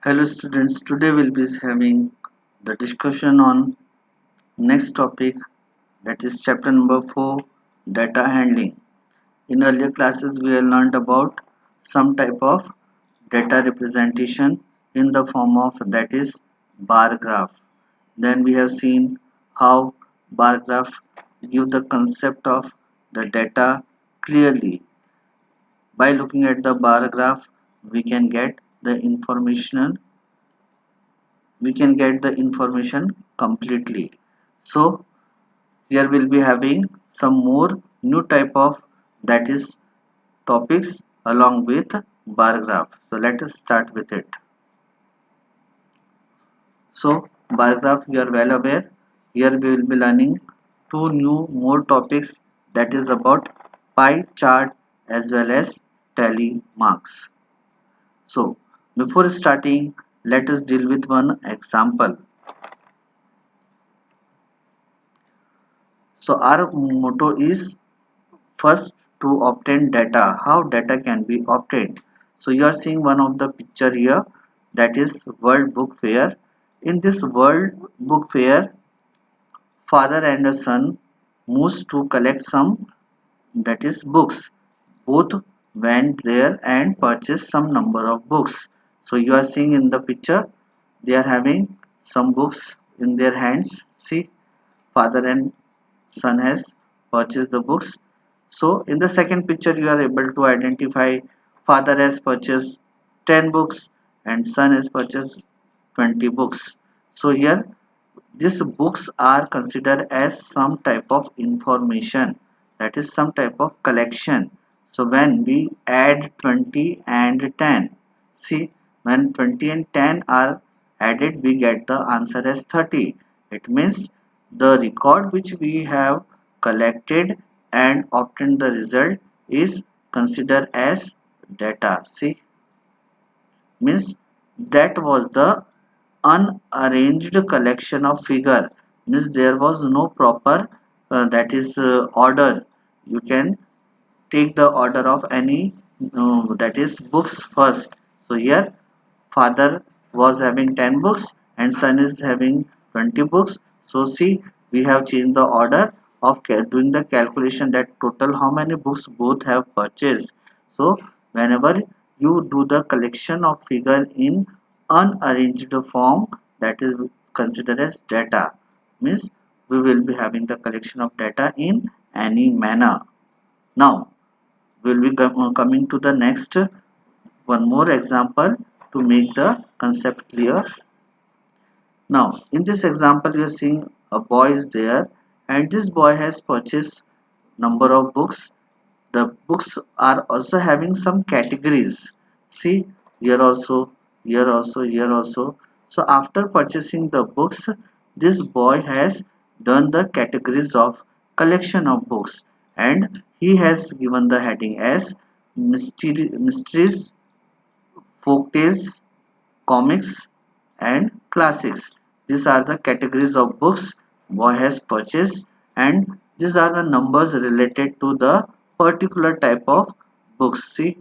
Hello students, today we'll be having the discussion on next topic, that is chapter number 4, data handling. In earlier classes we have learned about some type of data representation in the form of, that is, bar graph. Then we have seen how bar graph give the concept of the data clearly. By looking at the bar graph we can get the information completely. So here we'll be having some more new type of, that is, topics along with bar graph. So let us start with it. So bar graph, you are well aware, here we will be learning two new more topics, that is about pie chart as well as tally marks. So before starting, let us deal with one example. So our motto is first to obtain data. How data can be obtained? So you are seeing one of the picture here, that is World Book Fair. In this World Book Fair, father and a son moves to collect some, that is, books. Both went there and purchased some number of books. So you are seeing in the picture they are having some books in their hands. See, father and son has purchased the books. So in the second picture you are able to identify father has purchased 10 books and son has purchased 20 books. So here these books are considered as some type of information, that is some type of collection. So when we add 20 and 10, see, when 20 and 10 are added we get the answer as 30. It means the record which we have collected and obtained the result is considered as data. See, means that was the unarranged collection of figure, means there was no proper that is order. You can take the order of any that is books first. So here father was having 10 books and son is having 20 books. So see, we have changed the order of doing the calculation, that total how many books both have purchased. So whenever you do the collection of figure in unarranged form, that is considered as data, means we will be having the collection of data in any manner. Now we'll be coming to the next one more example to make the concept clear. Now in this example you are seeing a boy is there and this boy has purchased number of books. The books are also having some categories. See, here also, here also, here also. So after purchasing the books, this boy has done the categories of collection of books and he has given the heading as mysteries, folk tales, comics and classics. These are the categories of books boy has purchased and these are the numbers related to the particular type of books. See,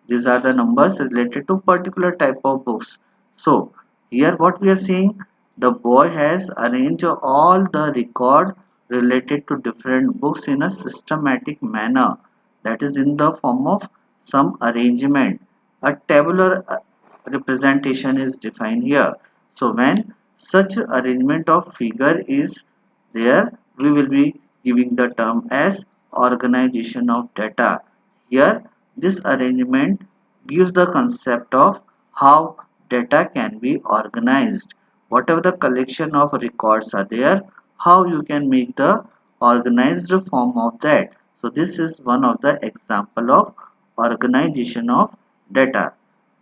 these are the numbers related to particular type of books. So here what we are seeing, the boy has arranged all the record related to different books in a systematic manner, that is in the form of some arrangement. A tabular representation is defined here. So when such arrangement of figure is there, we will be giving the term as organization of data. Here this arrangement gives the concept of how data can be organized. Whatever the collection of records are there, how you can make the organized form of that. So this is one of the example of organization of data.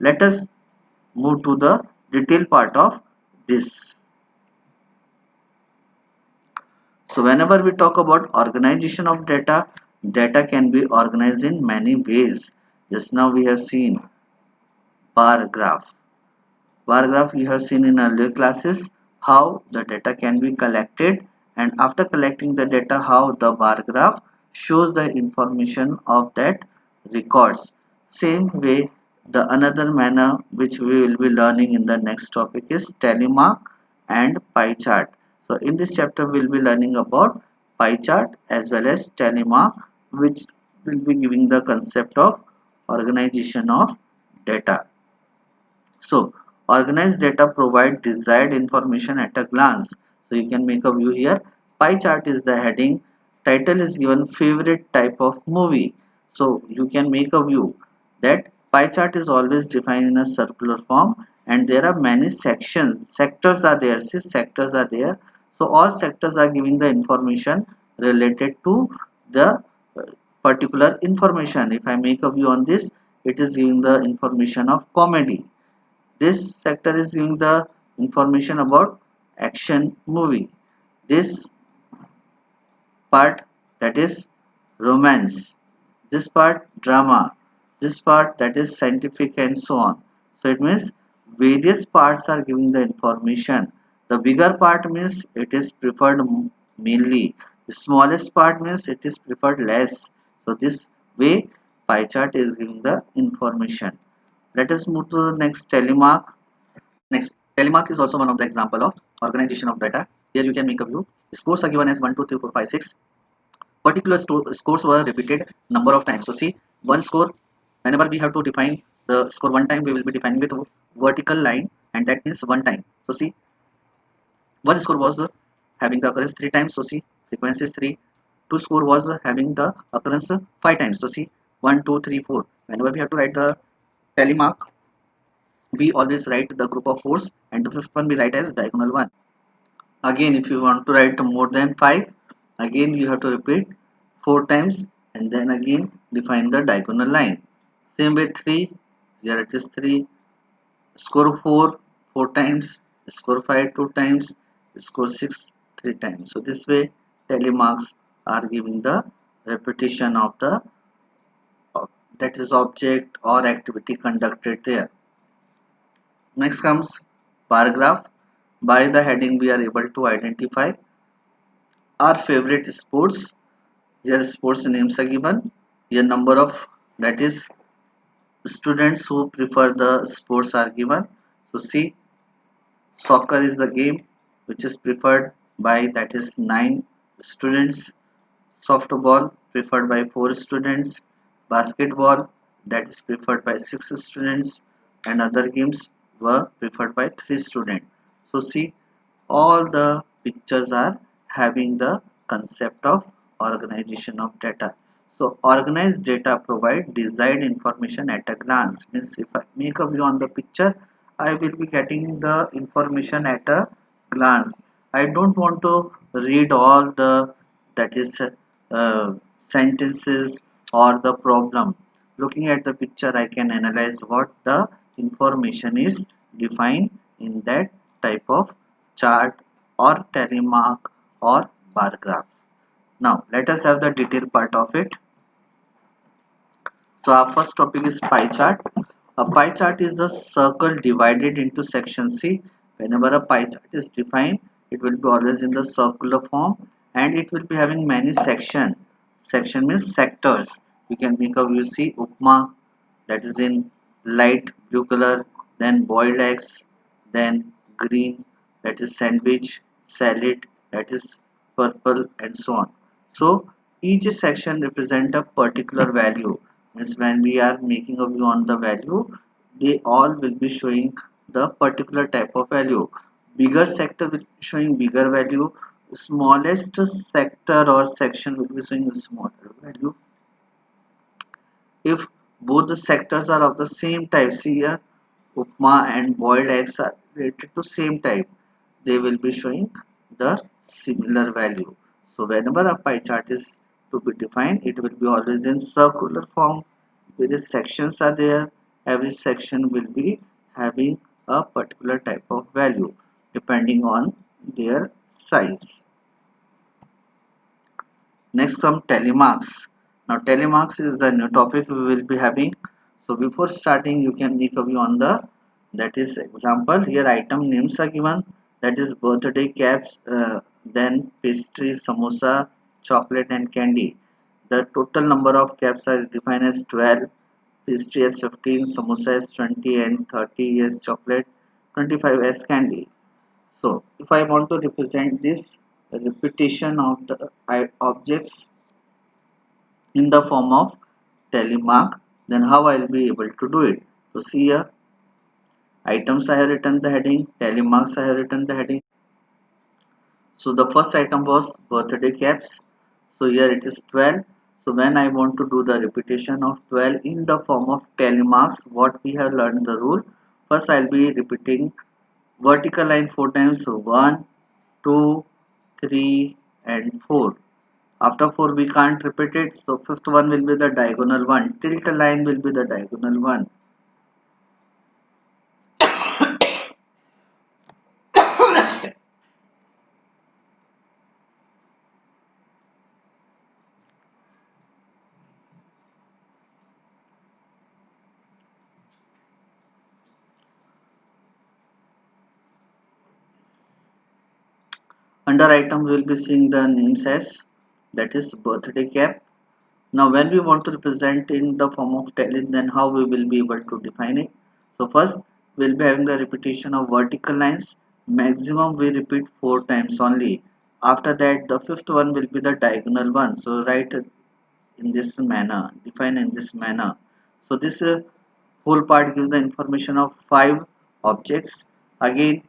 Let us move to the detail part of this. So whenever we talk about organization of data, data can be organized in many ways. Just now we have seen bar graph. Bar graph you have seen in earlier classes how the data can be collected, and after collecting the data how the bar graph shows the information of that records. Same way The another manner which we will be learning in the next topic is telemark and pie chart. So in this chapter we will be learning about pie chart as well as telemark, which will be giving the concept of organization of data. So organized data provide desired information at a glance. So you can make a view here. Pie chart is the heading. Title is given favorite type of movie. So you can make a view that pie chart is always defined in a circular form, and there are many sections. Sectors are there. See, sectors are there. So all sectors are giving the information related to the particular information. If I make a view on this, it is giving the information of comedy. This sector is giving the information about action movie. This part, that is romance. This part drama. This part, that is scientific, and so on. So it means various parts are giving the information. The bigger part means it is preferred mainly. The smallest part means it is preferred less. So this way pie chart is giving the information. Let us move to the next, telemark. Next, telemark is also one of the example of organization of data. Here you can make a view. Scores are given as 1, 2, 3, 4, 5, 6. Particular scores were repeated number of times. So see, one score, whenever we have to define the score one time, we will be defining with vertical line, and that means one time. So see, one score was having the occurrence 3 times. So see, frequency is 3. Two score was having the occurrence 5 times. So see, 1, 2, 3, 4. Whenever we have to write the telemark, we always write the group of fours, and the fifth one we write as diagonal one. Again, if you want to write more than 5, again you have to repeat 4 times, and then again define the diagonal line. Same with 3, here it is 3, score 4 4 times, score 5 2 times, score 6 3 times. So this way telemarks are giving the repetition of the that is object or activity conducted there. Next comes bar graph. By the heading we are able to identify our favorite sports. Here sports names are given. Here number of, that is students who prefer the sports are given. So see, soccer is the game which is preferred by, that is 9 students. Softball preferred by 4 students. Basketball, that is preferred by 6 students, and other games were preferred by 3 students. So see, all the pictures are having the concept of organization of data. So organized data provide desired information at a glance. Means if I make a view on the picture, I will be getting the information at a glance. I don't want to read all the, that is sentences or the problem. Looking at the picture, I can analyze what the information is defined in that type of chart or telemark or bar graph. Now let us have the detailed part of it. So our first topic is pie chart. A pie chart is a circle divided into sections. See, whenever a pie chart is defined, it will be always in the circular form, and it will be having many section. Section means sectors. You can make a view. See, upma, that is in light blue color, then boiled eggs, then green, that is sandwich, salad, that is purple, and so on. So each section represent a particular value. Means when we are making a view on the value, they all will be showing the particular type of value. Bigger sector will be showing bigger value, smallest sector or section will be showing a smaller value. If both the sectors are of the same type, see here, upma and boiled eggs are related to same type, they will be showing the similar value. So whenever a pie chart is to be defined, it will be always in circular form. Various sections are there. Every section will be having a particular type of value depending on their size. Next come telemarks. Now telemarks is the new topic we will be having. So before starting, you can make a view on the, that is example. Here item names are given, that is birthday caps, then pastry, samosa, chocolate and candy. The total number of caps are defined as 12. pastry as 15, samosa as 20, and 30 as chocolate, 25 as candy. So if I want to represent this repetition of the objects in the form of tally mark, then how I'll be able to do it? So see here, items I have written the heading, tally marks I have written the heading. So the first item was birthday caps. So here it is 12. So when I want to do the repetition of 12 in the form of tally marks, what we have learned the rule. First I'll be repeating vertical line 4 times. So 1, 2, 3 and 4. After 4 we can't repeat it. So fifth one will be the diagonal one. Tilt line will be the diagonal one. Under item we will be seeing the names as, that is birthday cap. Now when we want to represent in the form of tally, then how we will be able to define it? So first we will be having the repetition of vertical lines. Maximum we repeat 4 times only. After that the fifth one will be the diagonal one. So write in this manner, define in this manner. So this whole part gives the information of 5 objects. Again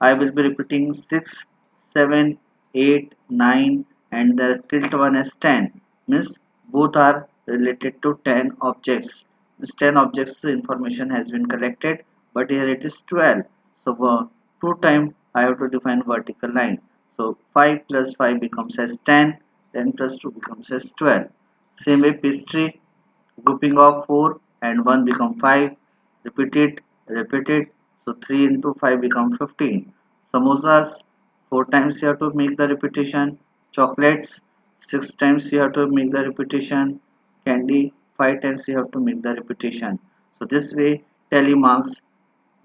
I will be repeating 6, 7, 8, 9 and the tilt one is 10. Means both are related to 10 objects. This 10 objects information has been collected, but here it is 12. So 2 times I have to define vertical line. So 5 plus 5 becomes as 10, 10 plus 2 becomes as 12. Same way pastry, grouping of 4 and 1 become 5. Repeat it. So 3 into 5 become 15. Samosas, 4 times you have to make the repetition. Chocolates, 6 times you have to make the repetition. Candy, 5 times you have to make the repetition. So this way tally marks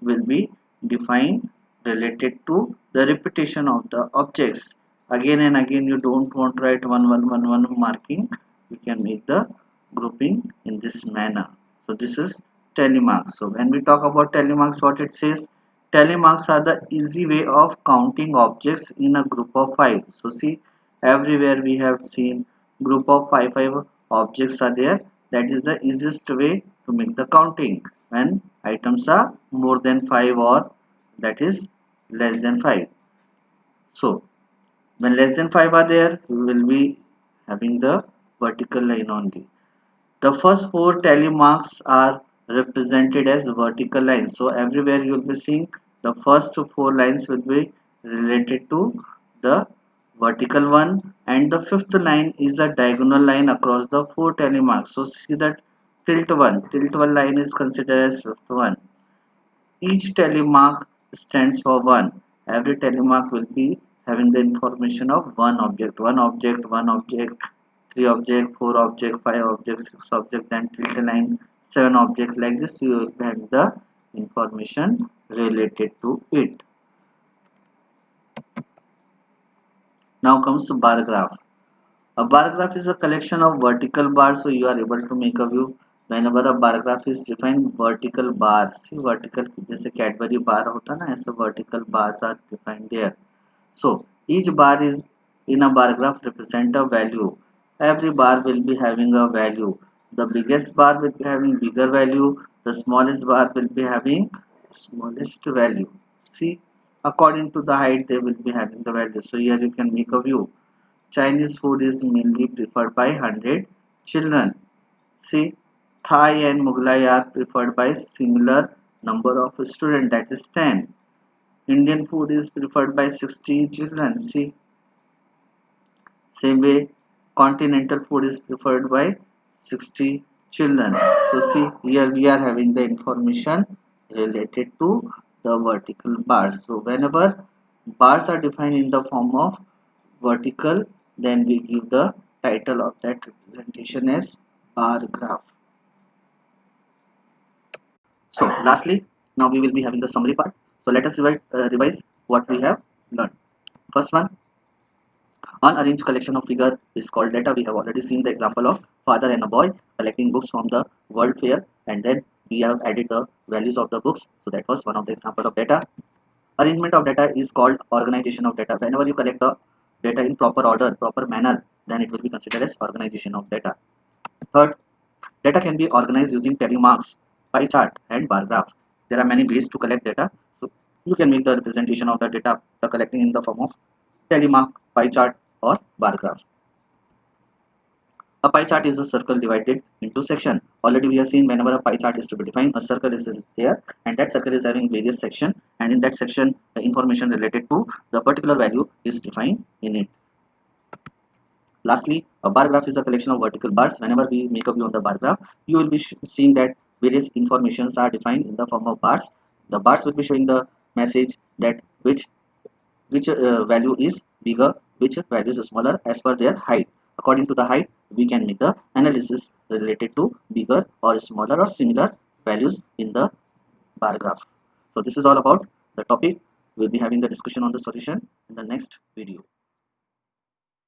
will be defined related to the repetition of the objects. Again and again you don't want to write 1 1 1 1 marking. You can make the grouping in this manner. So this is tally marks. So when we talk about tally marks, what it says, tally marks are the easy way of counting objects in a group of 5. So see, everywhere we have seen group of 5 objects are there. That is the easiest way to make the counting when items are more than 5 or that is less than 5. So when less than 5 are there, we will be having the vertical line only. The first 4 tally marks are represented as vertical lines. So everywhere you will be seeing the first 4 lines will be related to the vertical one, and the fifth line is a diagonal line across the 4 tally marks. So see that tilt one line is considered as fifth one. Each tally mark stands for 1. Every tally mark will be having the information of one object, 3 object, 4 object, 5 object, 6 object, then till the line 7 object. Like this you will have the information related to it. Now comes the bar graph. A bar graph is a collection of vertical bars, so you are able to make a view. Whenever a bar graph is defined, vertical bar, see vertical जैसे Cadbury bar होता ना, ऐसे vertical bars are defined there. So each bar is in a bar graph represent a value. Every bar will be having a value. The biggest bar will be having bigger value. The smallest bar will be having smallest value. See, according to the height, they will be having the value. So here you can make a view. Chinese food is mainly preferred by 100 children. See, Thai and Mughlai are preferred by similar number of students, that is 10. Indian food is preferred by 60 children. See, same way continental food is preferred by 60 children. So see, here we are having the information related to the vertical bars. So whenever bars are defined in the form of vertical, then we give the title of that representation as bar graph. So lastly, now we will be having the summary part. So let us revise what we have learned. First one, Unarranged collection of figure is called data. We have already seen the example of father and a boy collecting books from the World Fair, and then we have added the values of the books. So that was one of the example of data. Arrangement of data is called organization of data. Whenever you collect the data in proper order, proper manner, then it will be considered as organization of data. Third, data can be organized using tally marks, pie chart, and bar graph. There are many ways to collect data. So you can make the representation of the data the collecting in the form of tally mark, pie chart, or bar graph. A pie chart is a circle divided into section. Already we have seen whenever a pie chart is to be defined, a circle is there, and that circle is having various section, and in that section the information related to the particular value is defined in it. Lastly, a bar graph is a collection of vertical bars. Whenever we make a view on the bar graph, you will be seeing that various informations are defined in the form of bars. The bars will be showing the message that which value is bigger, which value is smaller as per their height. According to the height, we can make the analysis related to bigger or smaller or similar values in the bar graph. So this is all about the topic. We'll be having the discussion on the solution in the next video.